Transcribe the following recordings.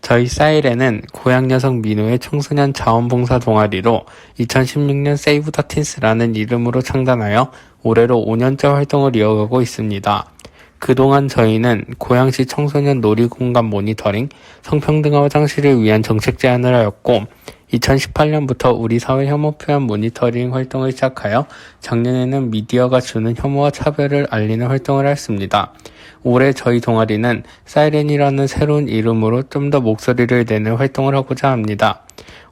저희 사이렌은 고향 여성 민우의 청소년 자원봉사 동아리로 2016년 Save the Teens라는 이름으로 창단하여 올해로 5년째 활동을 이어가고 있습니다. 그동안 저희는 고양시 청소년 놀이공간 모니터링, 성평등화 화장실을 위한 정책 제안을 하였고 2018년부터 우리 사회 혐오 표현 모니터링 활동을 시작하여 작년에는 미디어가 주는 혐오와 차별을 알리는 활동을 했습니다. 올해 저희 동아리는 사이렌이라는 새로운 이름으로 좀 더 목소리를 내는 활동을 하고자 합니다.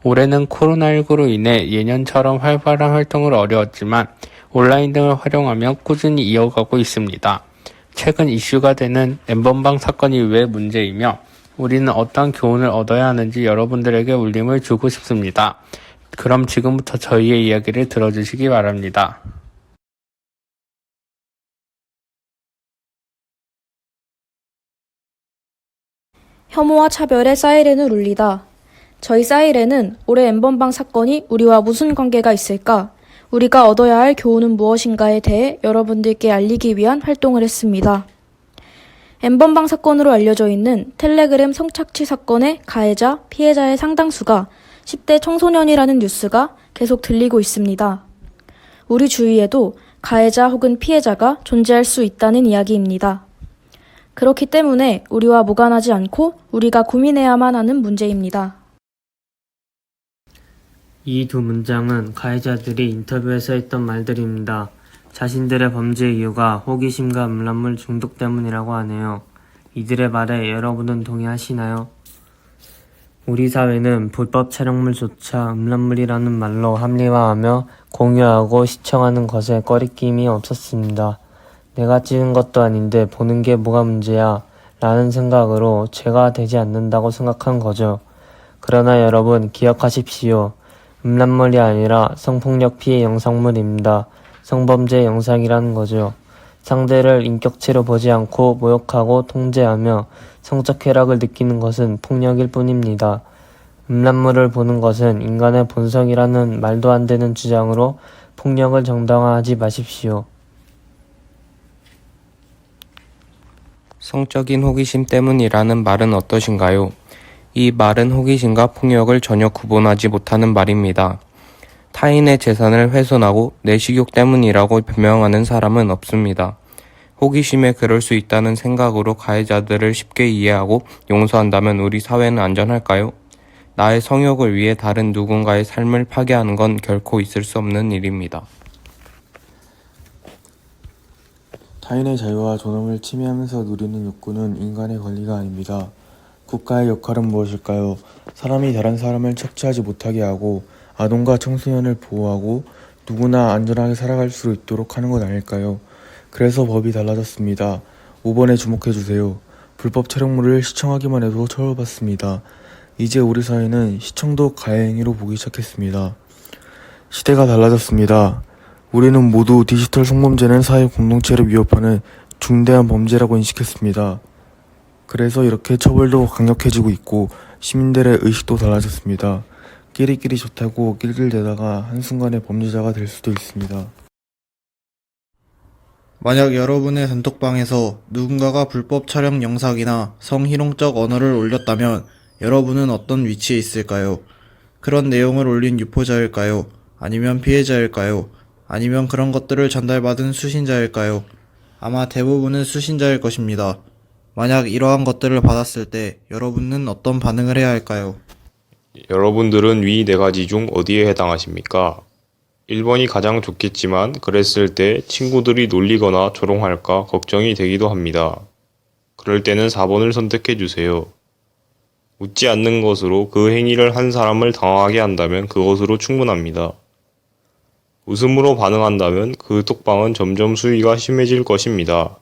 올해는 코로나19로 인해 예년처럼 활발한 활동을 어려웠지만 온라인 등을 활용하며 꾸준히 이어가고 있습니다. 최근 이슈가 되는 N번방 사건이 왜 문제이며 우리는 어떤 교훈을 얻어야 하는지 여러분들에게 울림을 주고 싶습니다. 그럼 지금부터 저희의 이야기를 들어주시기 바랍니다. 혐오와 차별의 사이렌을 울리다. 저희 사이렌은 올해 N번방 사건이 우리와 무슨 관계가 있을까? 우리가 얻어야 할 교훈은 무엇인가에 대해 여러분들께 알리기 위한 활동을 했습니다. N번방 사건으로 알려져 있는 텔레그램 성착취 사건의 가해자, 피해자의 상당수가 10대 청소년이라는 뉴스가 계속 들리고 있습니다. 우리 주위에도 가해자 혹은 피해자가 존재할 수 있다는 이야기입니다. 그렇기 때문에 우리와 무관하지 않고 우리가 고민해야만 하는 문제입니다. 이 두 문장은 가해자들이 인터뷰에서 했던 말들입니다. 자신들의 범죄 이유가 호기심과 음란물 중독 때문이라고 하네요. 이들의 말에 여러분은 동의하시나요? 우리 사회는 불법 촬영물조차 음란물이라는 말로 합리화하며 공유하고 시청하는 것에 꺼리낌이 없었습니다. 내가 찍은 것도 아닌데 보는 게 뭐가 문제야 라는 생각으로 죄가 되지 않는다고 생각한 거죠. 그러나 여러분 기억하십시오. 음란물이 아니라 성폭력 피해 영상물입니다. 성범죄 영상이라는 거죠. 상대를 인격체로 보지 않고 모욕하고 통제하며 성적 쾌락을 느끼는 것은 폭력일 뿐입니다. 음란물을 보는 것은 인간의 본성이라는 말도 안 되는 주장으로 폭력을 정당화하지 마십시오. 성적인 호기심 때문이라는 말은 어떠신가요? 이 말은 호기심과 폭력을 전혀 구분하지 못하는 말입니다. 타인의 재산을 훼손하고 내 식욕 때문이라고 변명하는 사람은 없습니다. 호기심에 그럴 수 있다는 생각으로 가해자들을 쉽게 이해하고 용서한다면 우리 사회는 안전할까요? 나의 성욕을 위해 다른 누군가의 삶을 파괴하는 건 결코 있을 수 없는 일입니다. 타인의 자유와 존엄을 침해하면서 누리는 욕구는 인간의 권리가 아닙니다. 국가의 역할은 무엇일까요? 사람이 다른 사람을 착취하지 못하게 하고 아동과 청소년을 보호하고 누구나 안전하게 살아갈 수 있도록 하는 것 아닐까요? 그래서 법이 달라졌습니다. 5번에 주목해주세요. 불법 촬영물을 시청하기만 해도 처벌받습니다. 이제 우리 사회는 시청도 가해 행위로 보기 시작했습니다. 시대가 달라졌습니다. 우리는 모두 디지털 성범죄는 사회 공동체를 위협하는 중대한 범죄라고 인식했습니다. 그래서 이렇게 처벌도 강력해지고 있고 시민들의 의식도 달라졌습니다. 끼리끼리 좋다고 낄낄대다가 한순간에 범죄자가 될 수도 있습니다. 만약 여러분의 단톡방에서 누군가가 불법 촬영 영상이나 성희롱적 언어를 올렸다면 여러분은 어떤 위치에 있을까요? 그런 내용을 올린 유포자일까요? 아니면 피해자일까요? 아니면 그런 것들을 전달받은 수신자일까요? 아마 대부분은 수신자일 것입니다. 만약 이러한 것들을 받았을 때 여러분은 어떤 반응을 해야 할까요? 여러분들은 위 4가지 중 어디에 해당하십니까? 1번이 가장 좋겠지만 그랬을 때 친구들이 놀리거나 조롱할까 걱정이 되기도 합니다. 그럴 때는 4번을 선택해주세요. 웃지 않는 것으로 그 행위를 한 사람을 당황하게 한다면 그것으로 충분합니다. 웃음으로 반응한다면 그 톡방은 점점 수위가 심해질 것입니다.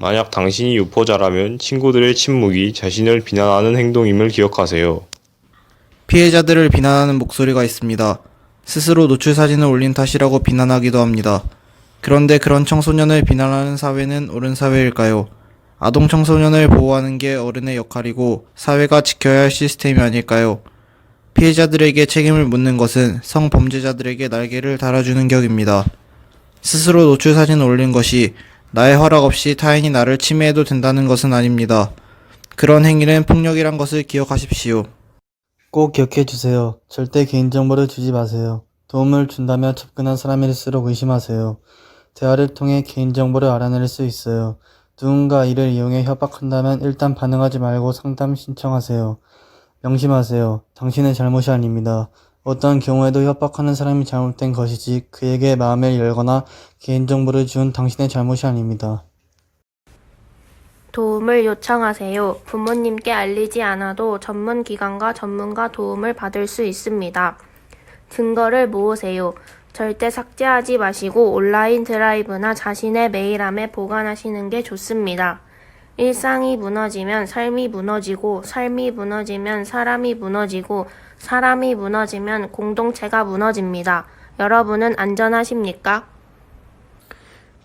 만약 당신이 유포자라면 친구들의 침묵이 자신을 비난하는 행동임을 기억하세요. 피해자들을 비난하는 목소리가 있습니다. 스스로 노출 사진을 올린 탓이라고 비난하기도 합니다. 그런데 그런 청소년을 비난하는 사회는 옳은 사회일까요? 아동 청소년을 보호하는 게 어른의 역할이고 사회가 지켜야 할 시스템이 아닐까요? 피해자들에게 책임을 묻는 것은 성범죄자들에게 날개를 달아주는 격입니다. 스스로 노출 사진을 올린 것이 나의 허락 없이 타인이 나를 침해해도 된다는 것은 아닙니다. 그런 행위는 폭력이란 것을 기억하십시오. 꼭 기억해 주세요. 절대 개인정보를 주지 마세요. 도움을 준다며 접근한 사람일수록 의심하세요. 대화를 통해 개인정보를 알아낼 수 있어요. 누군가 이를 이용해 협박한다면 일단 반응하지 말고 상담 신청하세요. 명심하세요. 당신의 잘못이 아닙니다. 어떤 경우에도 협박하는 사람이 잘못된 것이지 그에게 마음을 열거나 개인정보를 준 당신의 잘못이 아닙니다. 도움을 요청하세요. 부모님께 알리지 않아도 전문기관과 전문가 도움을 받을 수 있습니다. 증거를 모으세요. 절대 삭제하지 마시고 온라인 드라이브나 자신의 메일함에 보관하시는 게 좋습니다. 일상이 무너지면 삶이 무너지고, 삶이 무너지면 사람이 무너지고, 사람이 무너지면 공동체가 무너집니다. 여러분은 안전하십니까?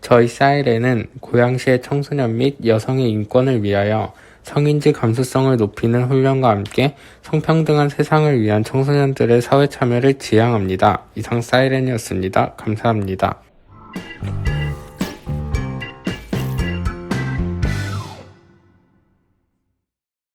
저희 사이렌은 고양시의 청소년 및 여성의 인권을 위하여 성인지 감수성을 높이는 훈련과 함께 성평등한 세상을 위한 청소년들의 사회 참여를 지향합니다. 이상 사이렌이었습니다. 감사합니다.